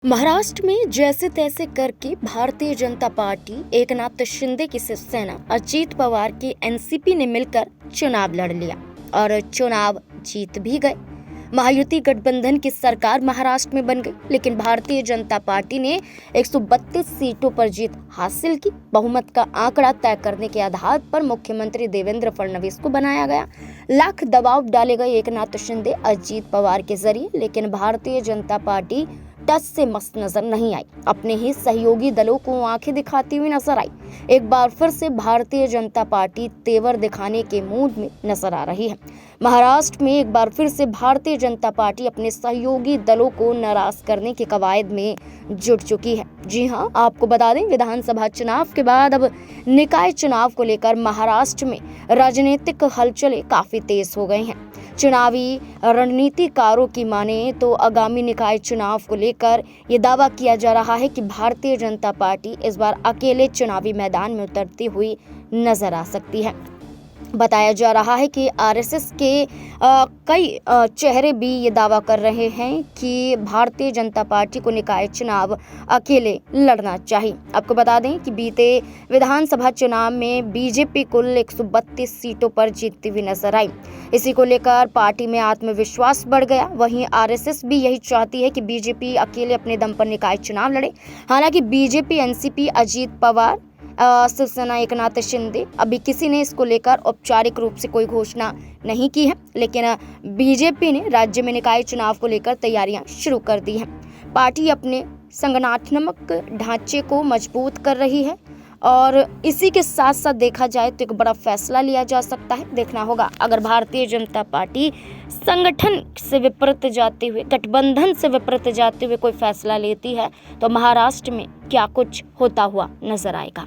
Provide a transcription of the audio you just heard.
महाराष्ट्र में जैसे तैसे करके भारतीय जनता पार्टी, एकनाथ शिंदे की शिवसेना, अजित पवार की एनसीपी ने मिलकर चुनाव लड़ लिया और चुनाव जीत भी गए। महायुति गठबंधन की सरकार महाराष्ट्र में बन गई, लेकिन भारतीय जनता पार्टी ने 132 सीटों पर जीत हासिल की। बहुमत का आंकड़ा तय करने के आधार पर मुख्यमंत्री देवेंद्र फडणवीस को बनाया गया। लाख दबाव डाले गए एकनाथ शिंदे, अजित पवार के जरिए, लेकिन भारतीय जनता पार्टी टस से मस नजर नहीं आई। अपने ही सहयोगी दलों को आंखें दिखाती हुई नजर आई। एक बार फिर से भारतीय जनता पार्टी तेवर दिखाने के मूड में नजर आ रही है। महाराष्ट्र में एक बार फिर से भारतीय जनता पार्टी अपने सहयोगी दलों को नाराज करने की कवायद में जुट चुकी है। जी हां, आपको बता दें, विधानसभा चुनाव के बाद अब निकाय चुनाव को लेकर महाराष्ट्र में राजनीतिक हलचलें काफी तेज हो गई हैं। चुनावी रणनीतिकारों की माने तो आगामी निकाय चुनाव को लेकर ये दावा किया जा रहा है कि भारतीय जनता पार्टी इस बार अकेले चुनावी मैदान में उतरती हुई नजर आ सकती है। बताया जा रहा है कि आरएसएस के कई चेहरे भी ये दावा कर रहे हैं कि भारतीय जनता पार्टी को निकाय चुनाव अकेले लड़ना चाहिए। आपको बता दें कि बीते विधानसभा चुनाव में बीजेपी कुल 132 सीटों पर जीतती हुई नजर आई। इसी को लेकर पार्टी में आत्मविश्वास बढ़ गया। वहीं आरएसएस भी यही चाहती है कि बीजेपी अकेले अपने दम पर निकाय चुनाव लड़े। हालांकि बीजेपी, एनसीपी, अजित पवार, शिवसेना, एकनाथ शिंदे, अभी किसी ने इसको लेकर औपचारिक रूप से कोई घोषणा नहीं की है, लेकिन बीजेपी ने राज्य में निकाय चुनाव को लेकर तैयारियां शुरू कर दी हैं। पार्टी अपने संगठनात्मक ढांचे को मजबूत कर रही है और इसी के साथ साथ देखा जाए तो एक बड़ा फैसला लिया जा सकता है। देखना होगा, अगर भारतीय जनता पार्टी संगठन से विपरीत जाते हुए, गठबंधन से विपरीत जाते हुए कोई फैसला लेती है तो महाराष्ट्र में क्या कुछ होता हुआ नजर आएगा।